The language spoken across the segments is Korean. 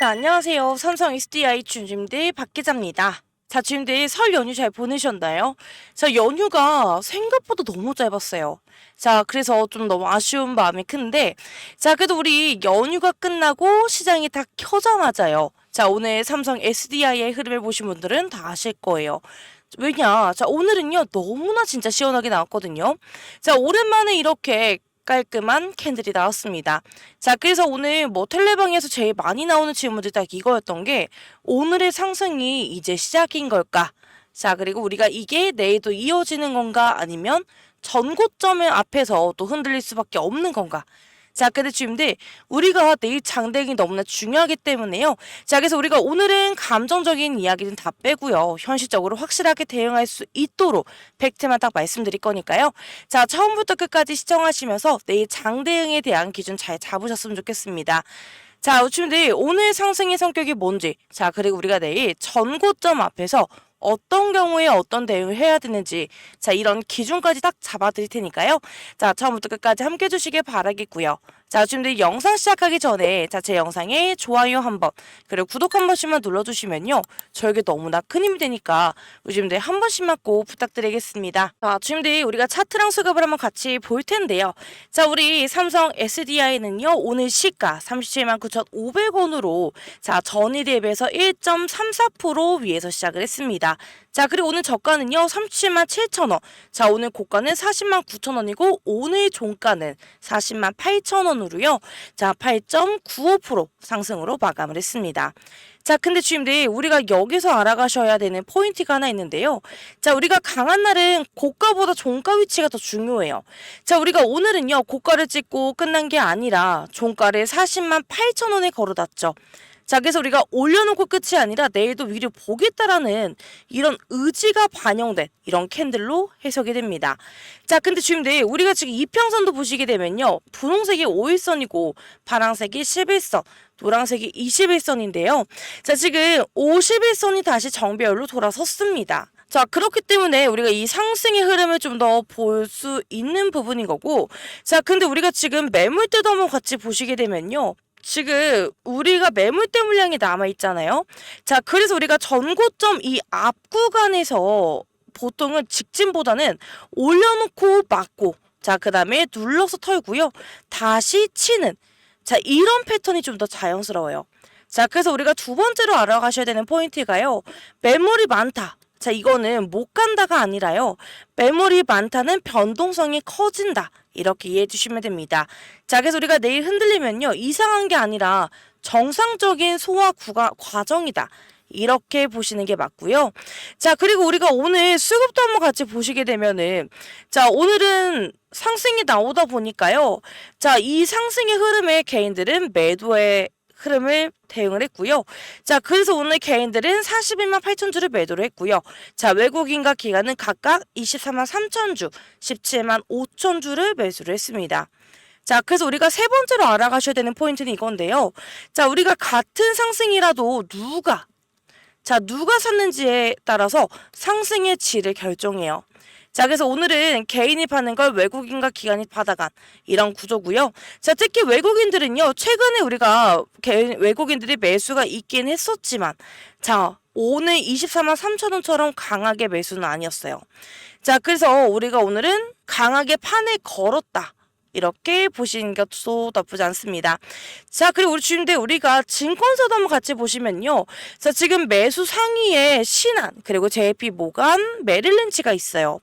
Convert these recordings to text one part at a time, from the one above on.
자, 안녕하세요. 삼성 SDI 주임들 박 기자입니다. 자, 주임들 설 연휴 잘 보내셨나요? 자, 연휴가 생각보다 너무 짧았어요. 자, 그래서 좀 너무 아쉬운 마음이 큰데, 자, 그래도 우리 연휴가 끝나고 시장이 다 켜자마자요. 자, 오늘 삼성 SDI의 흐름을 보신 분들은 다 아실 거예요. 왜냐? 자, 오늘은요, 너무나 진짜 시원하게 나왔거든요. 자, 오랜만에 이렇게 깔끔한 캔들이 나왔습니다. 자, 그래서 오늘 뭐 텔레방에서 제일 많이 나오는 질문들 딱 이거였던 게 오늘의 상승이 이제 시작인 걸까? 자, 그리고 우리가 이게 내일도 이어지는 건가? 아니면 전고점의 앞에서 또 흔들릴 수밖에 없는 건가? 자, 근데 주임들 우리가 내일 장대응이 너무나 중요하기 때문에요. 자, 그래서 우리가 오늘은 감정적인 이야기는 다 빼고요. 현실적으로 확실하게 대응할 수 있도록 팩트만 딱 말씀드릴 거니까요. 자, 처음부터 끝까지 시청하시면서 내일 장대응에 대한 기준 잘 잡으셨으면 좋겠습니다. 자, 주임들 오늘 상승의 성격이 뭔지, 자, 그리고 우리가 내일 전고점 앞에서 어떤 경우에 어떤 대응을 해야 되는지, 자, 이런 기준까지 딱 잡아드릴 테니까요. 자, 처음부터 끝까지 함께 해주시길 바라겠고요. 자, 지금들 영상 시작하기 전에 제 영상에 좋아요 한번, 그리고 구독 한 번씩만 눌러주시면요. 저에게 너무나 큰 힘이 되니까 요즘들 한 번씩만 꼭 부탁드리겠습니다. 자, 지금들 우리가 차트랑 수급을 한번 같이 볼 텐데요. 자, 우리 삼성 SDI는요, 오늘 시가 37만 9,500원으로 자, 전일 대비해서 1.34% 위에서 시작을 했습니다. 자, 그리고 오늘 저가는요 37만 7천원. 자, 오늘 고가는 40만 9천원이고 오늘 종가는 40만 8천원으로요. 자, 8.95% 상승으로 마감을 했습니다. 자, 근데 주임들 우리가 여기서 알아가셔야 되는 포인트가 하나 있는데요. 자, 우리가 강한 날은 고가보다 종가 위치가 더 중요해요. 자, 우리가 오늘은요 고가를 찍고 끝난 게 아니라 종가를 40만 8천원에 걸어놨죠. 자, 그래서 우리가 올려놓고 끝이 아니라 내일도 위를 보겠다라는 이런 의지가 반영된 이런 캔들로 해석이 됩니다. 자, 근데 주임들 우리가 지금 이평선도 보시게 되면요. 분홍색이 5일선이고 파란색이 11선, 노란색이 21선인데요. 자, 지금 51선이 다시 정배열로 돌아섰습니다. 자, 그렇기 때문에 우리가 이 상승의 흐름을 좀 더 볼 수 있는 부분인 거고, 자, 근데 우리가 지금 매물대도 한번 같이 보시게 되면요. 지금 우리가 매물대 물량이 남아있잖아요. 자, 그래서 우리가 전고점 이 앞 구간에서 보통은 직진보다는 올려놓고 막고, 자, 그 다음에 눌러서 털고요. 다시 치는, 자, 이런 패턴이 좀 더 자연스러워요. 자, 그래서 우리가 두 번째로 알아가셔야 되는 포인트가요. 매물이 많다. 자, 이거는 못 간다가 아니라요. 매물이 많다는 변동성이 커진다. 이렇게 이해해 주시면 됩니다. 자, 그래서 우리가 내일 흔들리면요. 이상한 게 아니라 정상적인 소화 과정이다. 이렇게 보시는 게 맞고요. 자, 그리고 우리가 오늘 수급도 한번 같이 보시게 되면은, 자, 오늘은 상승이 나오다 보니까요. 자, 이 상승의 흐름에 개인들은 매도의 흐름을 대응을 했고요. 자, 그래서 오늘 개인들은 41만 8천 주를 매도를 했고요. 자, 외국인과 기관은 각각 24만 3천 주, 17만 5천 주를 매수를 했습니다. 자, 그래서 우리가 세 번째로 알아가셔야 되는 포인트는 이건데요. 자, 우리가 같은 상승이라도 누가 샀는지에 따라서 상승의 질을 결정해요. 자, 그래서 오늘은 개인이 파는 걸 외국인과 기관이 받아간 이런 구조고요. 자, 특히 외국인들은요. 최근에 우리가 외국인들이 매수가 있긴 했었지만, 자, 오늘 24만 3천 원처럼 강하게 매수는 아니었어요. 자, 그래서 우리가 오늘은 강하게 판에 걸었다. 이렇게 보시는 것도 나쁘지 않습니다. 자, 그리고 우리 주임들 우리가 증권사도 한번 같이 보시면요. 자, 지금 매수 상위에 신한, 그리고 JP 모간, 메릴린치가 있어요.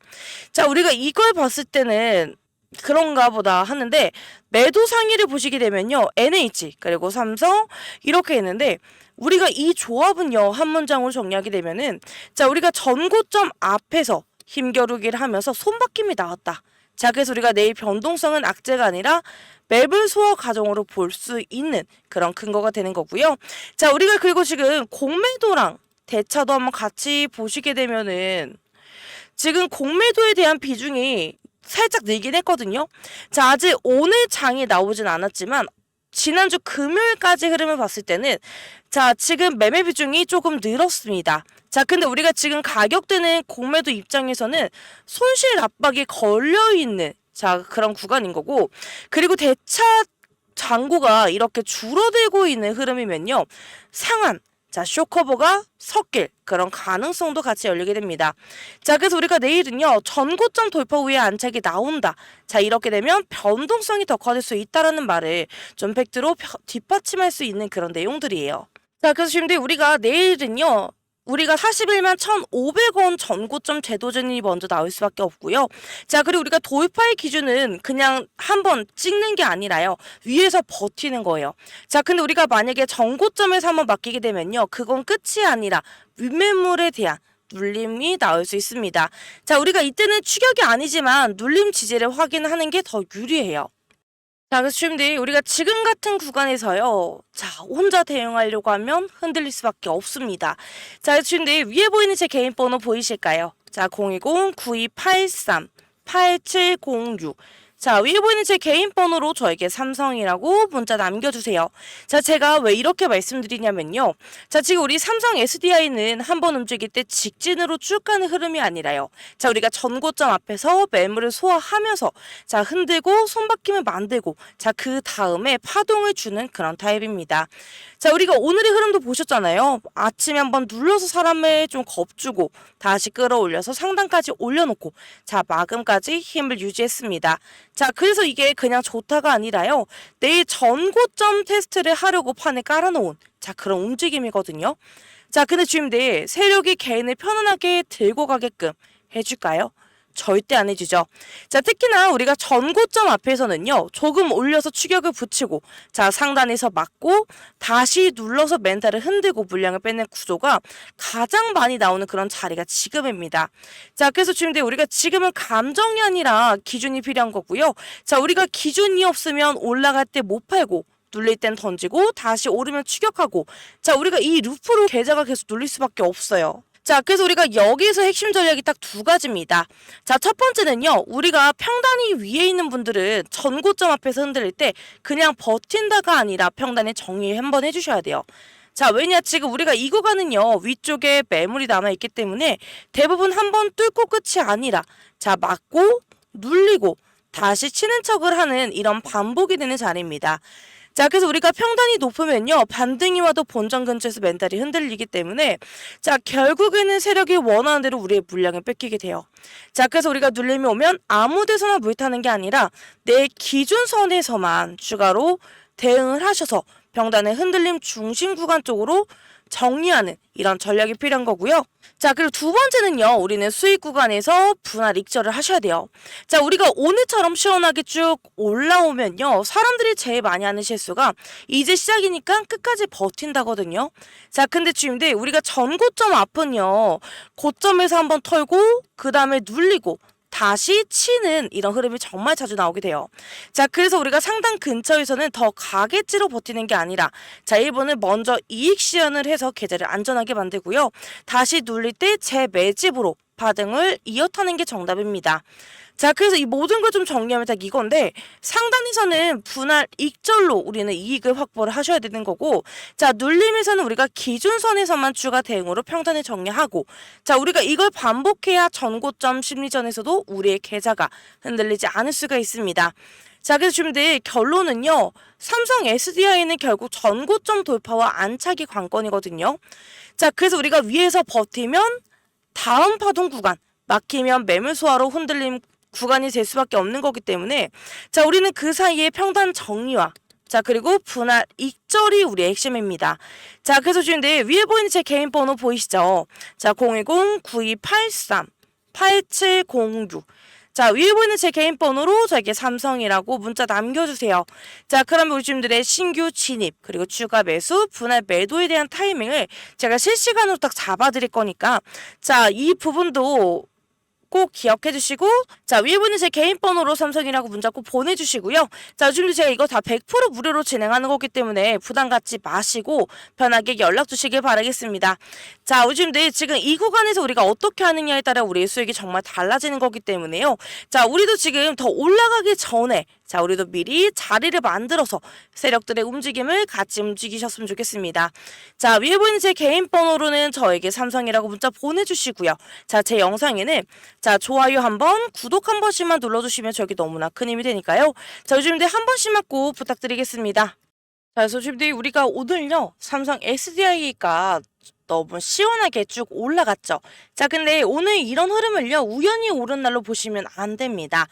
자, 우리가 이걸 봤을 때는 그런가 보다 하는데 매도 상위를 보시게 되면요. NH, 그리고 삼성 이렇게 있는데 우리가 이 조합은요. 한 문장으로 정리하게 되면은 자, 우리가 전고점 앞에서 힘겨루기를 하면서 손바뀜이 나왔다. 자, 그래서 우리가 내일 변동성은 악재가 아니라 매물 소화 과정으로 볼 수 있는 그런 근거가 되는 거고요. 자, 우리가 그리고 지금 공매도랑 대차도 한번 같이 보시게 되면은 지금 공매도에 대한 비중이 살짝 늘긴 했거든요. 자, 아직 오늘 장이 나오진 않았지만 지난주 금요일까지 흐름을 봤을 때는 자, 지금 매매 비중이 조금 늘었습니다. 자, 근데 우리가 지금 가격대는 공매도 입장에서는 손실 압박이 걸려있는 자, 그런 구간인 거고, 그리고 대차 잔고가 이렇게 줄어들고 있는 흐름이면요. 상한 자, 쇼커버가 섞일 그런 가능성도 같이 열리게 됩니다. 자, 그래서 우리가 내일은요, 전고점 돌파 후에 안착이 나온다. 자, 이렇게 되면 변동성이 더 커질 수 있다라는 말을 좀 팩트로 뒷받침할 수 있는 그런 내용들이에요. 자, 그래서 지금 우리가 내일은요, 우리가 41만 1,500원 전고점 제도전이 먼저 나올 수밖에 없고요. 자, 그리고 우리가 돌파의 기준은 그냥 한번 찍는 게 아니라요. 위에서 버티는 거예요. 자, 근데 우리가 만약에 전고점에서 한번 맡기게 되면요. 그건 끝이 아니라 윗매물에 대한 눌림이 나올 수 있습니다. 자, 우리가 이때는 추격이 아니지만 눌림 지지를 확인하는 게 더 유리해요. 자, 그래서 지금들 우리가 지금 같은 구간에서요. 자, 혼자 대응하려고 하면 흔들릴 수밖에 없습니다. 자, 그래서 지금들 위에 보이는 제 개인 번호 보이실까요? 자, 010-9283-8706. 자, 위에 보이는 제 개인 번호로 저에게 삼성이라고 문자 남겨주세요. 자, 제가 왜 이렇게 말씀드리냐면요. 자, 지금 우리 삼성 SDI는 한번 움직일 때 직진으로 쭉 가는 흐름이 아니라요. 자, 우리가 전고점 앞에서 매물을 소화하면서 자, 흔들고 손바뀜을 만들고 자, 그 다음에 파동을 주는 그런 타입입니다. 자, 우리가 오늘의 흐름도 보셨잖아요. 아침에 한번 눌러서 사람을 좀 겁주고 다시 끌어올려서 상단까지 올려놓고 자, 마감까지 힘을 유지했습니다. 자, 그래서 이게 그냥 좋다가 아니라요. 내일 전고점 테스트를 하려고 판에 깔아놓은 자, 그런 움직임이거든요. 자, 근데 지금들 세력이 개인을 편안하게 들고 가게끔 해줄까요? 절대 안 해주죠. 자, 특히나 우리가 전고점 앞에서는요. 조금 올려서 추격을 붙이고 자, 상단에서 막고 다시 눌러서 멘탈을 흔들고 물량을 뺏는 구조가 가장 많이 나오는 그런 자리가 지금입니다. 자, 그래서 지금 우리가 지금은 감정이 아니라 기준이 필요한 거고요. 자, 우리가 기준이 없으면 올라갈 때 못 팔고 눌릴 땐 던지고 다시 오르면 추격하고 자, 우리가 이 루프로 계좌가 계속 눌릴 수밖에 없어요. 자, 그래서 우리가 여기에서 핵심 전략이 딱 두 가지입니다. 자, 첫 번째는요. 우리가 평단이 위에 있는 분들은 전고점 앞에서 흔들릴 때 그냥 버틴다가 아니라 평단에 정리 한번 해주셔야 돼요. 자, 왜냐 지금 우리가 이 구간은요. 위쪽에 매물이 남아있기 때문에 대부분 한번 뚫고 끝이 아니라 자, 막고 눌리고 다시 치는 척을 하는 이런 반복이 되는 자리입니다. 자, 그래서 우리가 평단이 높으면요. 반등이 와도 본전 근처에서 멘탈이 흔들리기 때문에 자, 결국에는 세력이 원하는 대로 우리의 물량을 뺏기게 돼요. 자, 그래서 우리가 눌림이 오면 아무 데서나 물타는 게 아니라 내 기준선에서만 추가로 대응을 하셔서 평단의 흔들림 중심 구간 쪽으로 정리하는 이런 전략이 필요한 거고요. 자, 그리고 두 번째는요. 우리는 수익 구간에서 분할 익절을 하셔야 돼요. 자, 우리가 오늘처럼 시원하게 쭉 올라오면요. 사람들이 제일 많이 하는 실수가 이제 시작이니까 끝까지 버틴다거든요. 자, 근데 지금들 우리가 전고점 앞은요. 고점에서 한번 털고 그 다음에 눌리고 다시 치는 이런 흐름이 정말 자주 나오게 돼요. 자, 그래서 우리가 상단 근처에서는 더 가게지로 버티는 게 아니라 자, 1번을 먼저 이익 시연을 해서 계좌를 안전하게 만들고요. 다시 눌릴 때 재매집으로 파등을 이어타는 게 정답입니다. 자, 그래서 이 모든 걸 좀 정리하면 딱 이건데 상단에서는 분할 익절로 우리는 이익을 확보를 하셔야 되는 거고 자, 눌림에서는 우리가 기준선에서만 추가 대응으로 평단을 정리하고 자, 우리가 이걸 반복해야 전고점 심리전에서도 우리의 계좌가 흔들리지 않을 수가 있습니다. 자, 그래서 지금들 결론은요. 삼성 SDI는 결국 전고점 돌파와 안착이 관건이거든요. 자, 그래서 우리가 위에서 버티면 다음 파동 구간 막히면 매물 소화로 흔들림 구간이 될 수밖에 없는 거기 때문에 자, 우리는 그 사이에 평단 정리와 자, 그리고 분할 익절이 우리의 핵심입니다. 자, 그래서 지금 위에 보이는 제 개인 번호 보이시죠? 자, 010-9283-8706 자, 위에 보이는 제 개인 번호로 저에게 삼성이라고 문자 남겨주세요. 자, 그러면 우리 주님들의 신규 진입 그리고 추가 매수, 분할 매도에 대한 타이밍을 제가 실시간으로 딱 잡아드릴 거니까 자, 이 부분도 꼭 기억해 주시고 자, 위에 보이는 제 개인 번호로 삼성이라고 문자 꼭 보내주시고요. 자, 요즘도 제가 이거 다 100% 무료로 진행하는 거기 때문에 부담 갖지 마시고 편하게 연락 주시길 바라겠습니다. 자, 요즘들 지금 이 구간에서 우리가 어떻게 하느냐에 따라 우리의 수익이 정말 달라지는 거기 때문에요. 자, 우리도 지금 더 올라가기 전에 자, 우리도 미리 자리를 만들어서 세력들의 움직임을 같이 움직이셨으면 좋겠습니다. 자, 위에 보이는 제 개인 번호로는 저에게 삼성이라고 문자 보내주시고요. 자, 제 영상에는 자, 좋아요 한 번, 구독 한 번씩만 눌러주시면 저에게 너무나 큰 힘이 되니까요. 자, 요즘들 한 번씩만 꼭 부탁드리겠습니다. 자, 그래서 지금 우리가 오늘요, 삼성 SDI가 너무 시원하게 쭉 올라갔죠. 자, 근데 오늘 이런 흐름을요, 우연히 오른 날로 보시면 안 됩니다.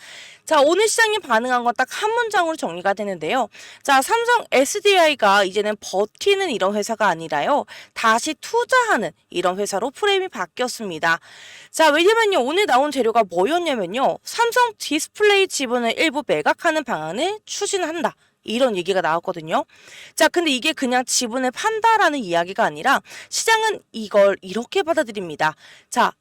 자, 오늘 시장이 반응한 건 딱 한 문장으로 정리가 되는데요. 자, 삼성 SDI가 이제는 버티는 이런 회사가 아니라요, 다시 투자하는 이런 회사로 프레임이 바뀌었습니다. 자, 왜냐면요, 오늘 나온 재료가 뭐였냐면요, 삼성 디스플레이 지분을 일부 매각하는 방안을 추진한다. 이런 얘기가 나왔거든요. 자, 근데 이게 그냥 지분을 판다라는 이야기가 아니라 시장은 이걸 이렇게 받아들입니다. 자,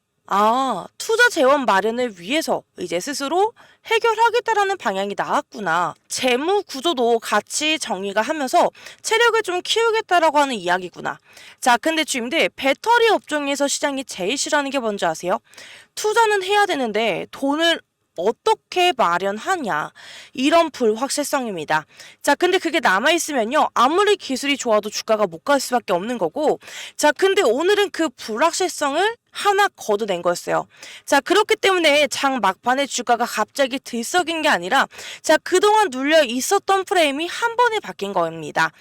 투자 재원 마련을 위해서 이제 스스로 해결하겠다라는 방향이 나왔구나. 재무 구조도 같이 정리가 하면서 체력을 좀 키우겠다라고 하는 이야기구나. 자, 근데 주임들, 배터리 업종에서 시장이 제일 싫어하는 게 뭔지 아세요? 투자는 해야 되는데 돈을 어떻게 마련하냐, 이런 불확실성입니다. 자, 근데 그게 남아있으면요, 아무리 기술이 좋아도 주가가 못 갈 수밖에 없는 거고, 자, 근데 오늘은 그 불확실성을 하나 걷어낸 거였어요. 자, 그렇기 때문에 장 막판에 주가가 갑자기 들썩인 게 아니라, 자, 그동안 눌려 있었던 프레임이 한 번에 바뀐 겁니다.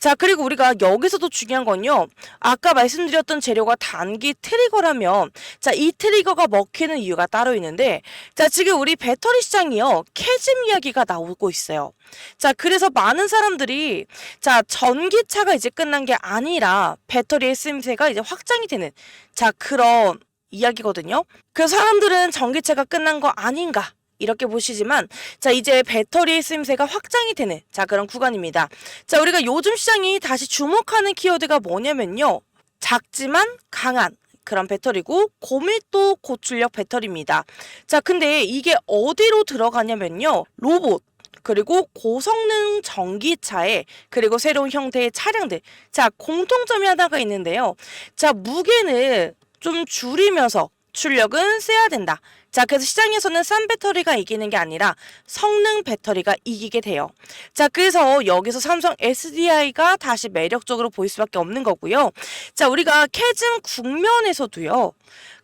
자, 그리고 우리가 여기서도 중요한 건요, 아까 말씀드렸던 재료가 단기 트리거라면, 자, 이 트리거가 먹히는 이유가 따로 있는데, 자, 지금 우리 배터리 시장이요, 캐즘 이야기가 나오고 있어요. 자, 그래서 많은 사람들이, 자, 전기차가 이제 끝난 게 아니라 배터리의 쓰임새가 이제 확장이 되는, 자, 그런 이야기거든요. 그래서 사람들은 전기차가 끝난 거 아닌가, 이렇게 보시지만, 자, 이제 배터리의 쓰임새가 확장이 되는, 자, 그런 구간입니다. 자, 우리가 요즘 시장이 다시 주목하는 키워드가 뭐냐면요, 작지만 강한 그런 배터리고, 고밀도 고출력 배터리입니다. 자, 근데 이게 어디로 들어가냐면요, 로봇, 그리고 고성능 전기차에, 그리고 새로운 형태의 차량들. 자, 공통점이 하나가 있는데요. 자, 무게는 좀 줄이면서 출력은 세야 된다. 자, 그래서 시장에서는 싼 배터리가 이기는 게 아니라 성능 배터리가 이기게 돼요. 자, 그래서 여기서 삼성 SDI가 다시 매력적으로 보일 수밖에 없는 거고요. 자, 우리가 캐즘 국면에서도요,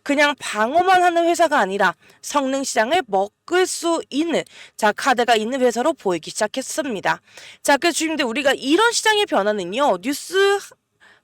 그냥 방어만 하는 회사가 아니라 성능 시장을 먹을 수 있는, 자, 카드가 있는 회사로 보이기 시작했습니다. 자, 그래서 주임들, 우리가 이런 시장의 변화는요, 뉴스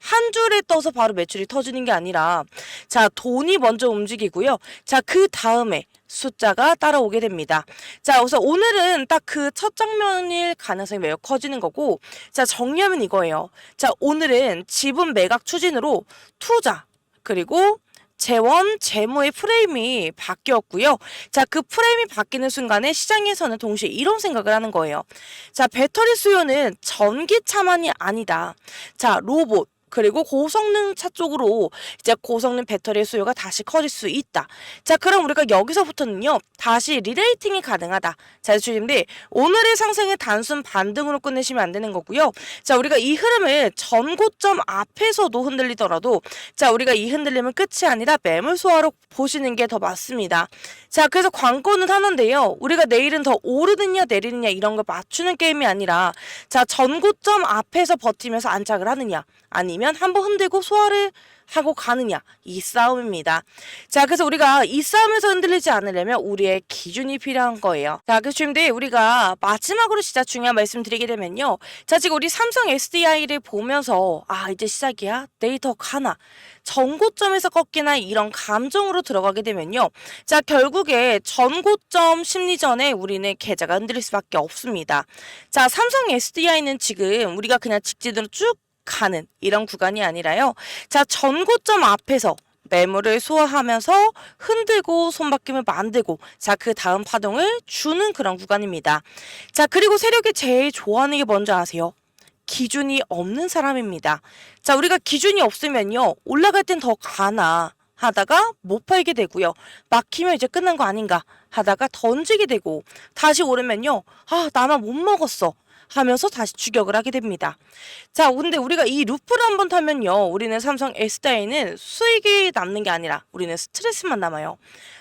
한 줄에 떠서 바로 매출이 터지는 게 아니라, 자, 돈이 먼저 움직이고요. 자, 그 다음에 숫자가 따라오게 됩니다. 자, 그래서 오늘은 딱 그 첫 장면일 가능성이 매우 커지는 거고, 자, 정리하면 이거예요. 자, 오늘은 지분 매각 추진으로 투자, 그리고 재원, 재무의 프레임이 바뀌었고요. 자, 그 프레임이 바뀌는 순간에 시장에서는 동시에 이런 생각을 하는 거예요. 자, 배터리 수요는 전기차만이 아니다. 자, 로봇, 그리고 고성능 차 쪽으로 이제 고성능 배터리의 수요가 다시 커질 수 있다. 자, 그럼 우리가 여기서부터는요, 다시 리레이팅이 가능하다. 자, 주님들, 오늘의 상승을 단순 반등으로 끝내시면 안 되는 거고요. 자, 우리가 이 흐름을 전고점 앞에서도 흔들리더라도, 자, 우리가 이 흔들림은 끝이 아니라 매물 소화로 보시는 게 더 맞습니다. 자, 그래서 관건은 하나인데요. 우리가 내일은 더 오르느냐 내리느냐 이런 걸 맞추는 게임이 아니라, 자, 전고점 앞에서 버티면서 안착을 하느냐, 아니면 한번 흔들고 소화를 하고 가느냐, 이 싸움입니다. 자, 그래서 우리가 이 싸움에서 흔들리지 않으려면 우리의 기준이 필요한 거예요. 자, 그래서 지금 우리가 마지막으로 진짜 중요한 말씀 드리게 되면요, 자, 지금 우리 삼성 SDI를 보면서 이제 시작이야, 데이터 가나, 전고점에서 꺾이나, 이런 감정으로 들어가게 되면요, 자, 결국에 전고점 심리전에 우리는 계좌가 흔들릴 수밖에 없습니다. 자, 삼성 SDI는 지금 우리가 그냥 직진으로 쭉 가는 이런 구간이 아니라요, 자, 전고점 앞에서 매물을 소화하면서 흔들고 손바뀜을 만들고, 자, 그 다음 파동을 주는 그런 구간입니다. 자, 그리고 세력이 제일 좋아하는 게 뭔지 아세요? 기준이 없는 사람입니다. 자, 우리가 기준이 없으면요, 올라갈 땐 더 가나 하다가 못 팔게 되고요, 막히면 이제 끝난 거 아닌가 하다가 던지게 되고, 다시 오르면요, 나만 못 먹었어 하면서 다시 추격을 하게 됩니다. 자, 근데 우리가 이 루프를 한번 타면요. 우리는 삼성 S다이는 수익이 남는 게 아니라 우리는 스트레스만 남아요.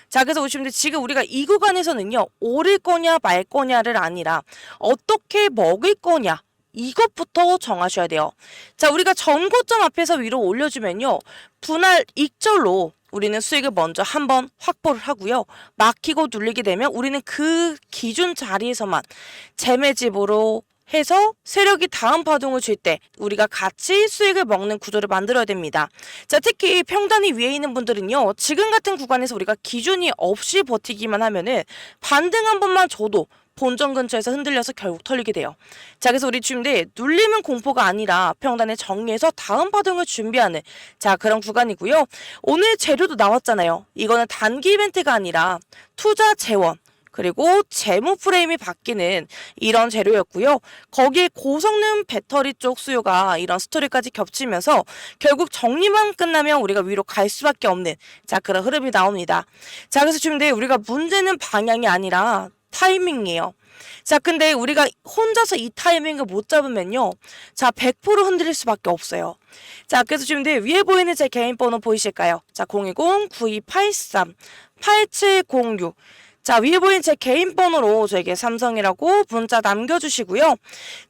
자, 그래서 보시면 돼. 지금 우리가 이 구간에서는요. 오를 거냐 말 거냐를 아니라 어떻게 먹을 거냐. 이것부터 정하셔야 돼요. 자, 우리가 전고점 앞에서 위로 올려주면요. 분할 익절로 우리는 수익을 먼저 한번 확보를 하고요. 막히고 눌리게 되면 우리는 그 기준 자리에서만 재매집으로 해서 세력이 다음 파동을 줄 때 우리가 같이 수익을 먹는 구조를 만들어야 됩니다. 자, 특히 평단이 위에 있는 분들은요. 지금 같은 구간에서 우리가 기준이 없이 버티기만 하면은 반등 한 번만 줘도 본전 근처에서 흔들려서 결국 털리게 돼요. 자, 그래서 우리 주임들 눌리면 공포가 아니라 평단을 정리해서 다음 파동을 준비하는 자 그런 구간이고요. 오늘 재료도 나왔잖아요. 이거는 단기 이벤트가 아니라 투자 재원 그리고 재무 프레임이 바뀌는 이런 재료였고요. 거기에 고성능 배터리 쪽 수요가 이런 스토리까지 겹치면서 결국 정리만 끝나면 우리가 위로 갈 수밖에 없는 자 그런 흐름이 나옵니다. 자, 그래서 주임들 우리가 문제는 방향이 아니라 타이밍이에요. 자, 근데 우리가 혼자서 이 타이밍을 못 잡으면요. 자, 100% 흔들릴 수밖에 없어요. 자, 그래서 지금 위에 보이는 제 개인 번호 보이실까요? 자, 010-9283-8706. 자, 위에 보이는 제 개인 번호로 저에게 삼성이라고 문자 남겨주시고요.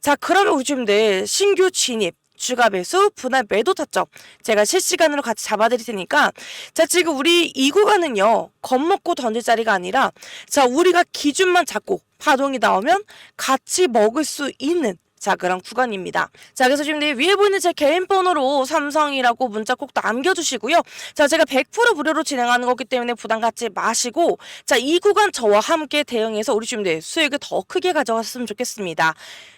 자, 그러면 우리 지금들 신규 진입 추가 매수, 분할 매도 타점 제가 실시간으로 같이 잡아드릴 테니까 자, 지금 우리 이 구간은요. 겁먹고 던질 자리가 아니라 자, 우리가 기준만 잡고 파동이 나오면 같이 먹을 수 있는 자 그런 구간입니다. 자, 그래서 지금 위에 보이는 제 개인 번호로 삼성이라고 문자 꼭 남겨주시고요. 자, 제가 100% 무료로 진행하는 거기 때문에 부담 갖지 마시고 자, 이 구간 저와 함께 대응해서 우리 지금 수익을 더 크게 가져갔으면 좋겠습니다.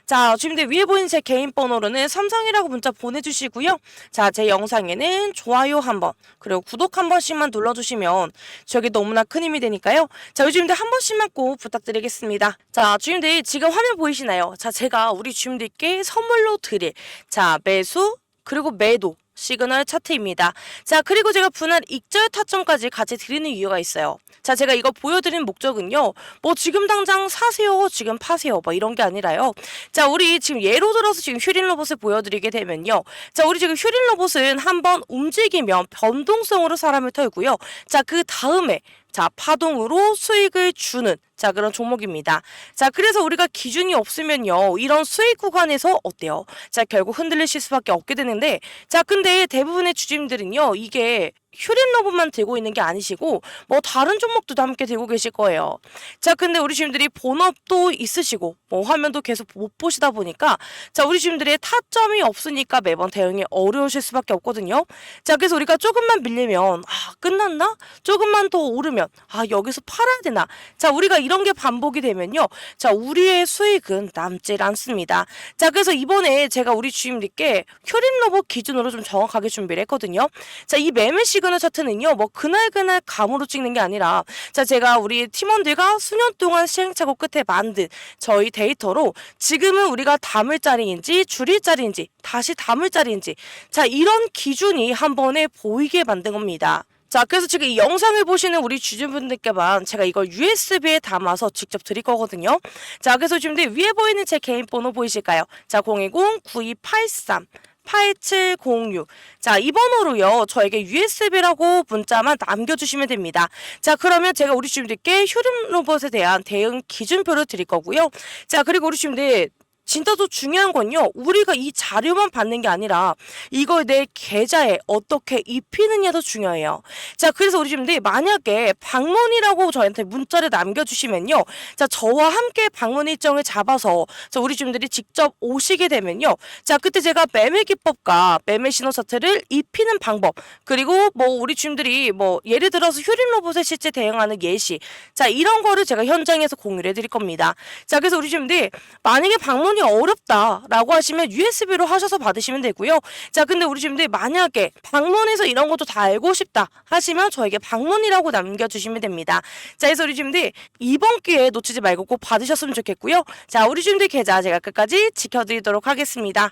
자, 지금 위에 보이는 제 개인 번호로는 삼성이라고 문자 보내주시고요. 자, 제 영상에는 좋아요 한번 그리고 구독 한 번씩만 눌러주시면 저에게 너무나 큰 힘이 되니까요. 자, 요즘들 한 번씩만 꼭 부탁드리겠습니다. 자, 주임들 지금 화면 보이시나요? 자, 제가 우리 주임들께 선물로 드릴 자 매수 그리고 매도 시그널 차트입니다. 자, 그리고 제가 분할 익절 타점까지 같이 드리는 이유가 있어요. 자, 제가 이거 보여드리는 목적은요. 뭐 지금 당장 사세요, 지금 파세요, 뭐 이런 게 아니라요. 자, 우리 지금 예로 들어서 지금 휴린 로봇을 보여드리게 되면요. 자, 우리 지금 휴린 로봇은 한번 움직이면 변동성으로 사람을 털고요. 자, 그 다음에 자, 파동으로 수익을 주는 자 그런 종목입니다. 자, 그래서 우리가 기준이 없으면요. 이런 수익 구간에서 어때요? 자, 결국 흔들리실 수밖에 없게 되는데 자, 근데 대부분의 주주님들은요. 이게 휴린 로봇만 들고 있는 게 아니시고 뭐 다른 종목도 함께 들고 계실 거예요. 자, 근데 우리 주님들이 본업도 있으시고 뭐 화면도 계속 못 보시다 보니까 자, 우리 주님들의 타점이 없으니까 매번 대응이 어려우실 수밖에 없거든요. 자, 그래서 우리가 조금만 밀리면 아, 끝났나? 조금만 더 오르면 아, 여기서 팔아야 되나? 자, 우리가 이런 게 반복이 되면요. 자, 우리의 수익은 남질 않습니다. 자, 그래서 이번에 제가 우리 주임들께 휴린 로봇 기준으로 좀 정확하게 준비를 했거든요. 자, 이 매매 시그널 차트는요. 뭐 그날 감으로 찍는 게 아니라 자, 제가 우리 팀원들과 수년 동안 시행착오 끝에 만든 저희 데이터로 지금은 우리가 담을 자리인지 줄일 자리인지 다시 담을 자리인지 자, 이런 기준이 한 번에 보이게 만든 겁니다. 자, 그래서 지금 이 영상을 보시는 우리 주주분들께만 제가 이걸 USB에 담아서 직접 드릴 거거든요. 자, 그래서 지금 위에 보이는 제 개인 번호 보이실까요? 자, 010-9283-8706. 자, 이 번호로요. 저에게 USB라고 문자만 남겨주시면 됩니다. 자, 그러면 제가 우리 주주분들께 휴림 로봇에 대한 대응 기준표를 드릴 거고요. 자, 그리고 우리 주주분들 진짜 더 중요한 건요. 우리가 이 자료만 받는 게 아니라 이걸 내 계좌에 어떻게 입히느냐도 중요해요. 자, 그래서 우리 주님들 만약에 방문이라고 저한테 문자를 남겨주시면요. 자, 저와 함께 방문 일정을 잡아서 자, 우리 주님들이 직접 오시게 되면요. 자, 그때 제가 매매 기법과 매매 신호 차트를 입히는 방법 그리고 뭐 우리 주님들이 뭐 예를 들어서 휴림 로봇에 실제 대응하는 예시 자, 이런 거를 제가 현장에서 공유를 해드릴 겁니다. 자, 그래서 우리 주님들 만약에 방문이 어렵다라고 하시면 USB로 하셔서 받으시면 되고요. 자, 근데 우리 주님들 만약에 방문해서 이런 것도 다 알고 싶다 하시면 저에게 방문이라고 남겨주시면 됩니다. 자, 그래서 우리 주님들 이번 기회에 놓치지 말고 꼭 받으셨으면 좋겠고요. 자, 우리 주님들 계좌 제가 끝까지 지켜드리도록 하겠습니다.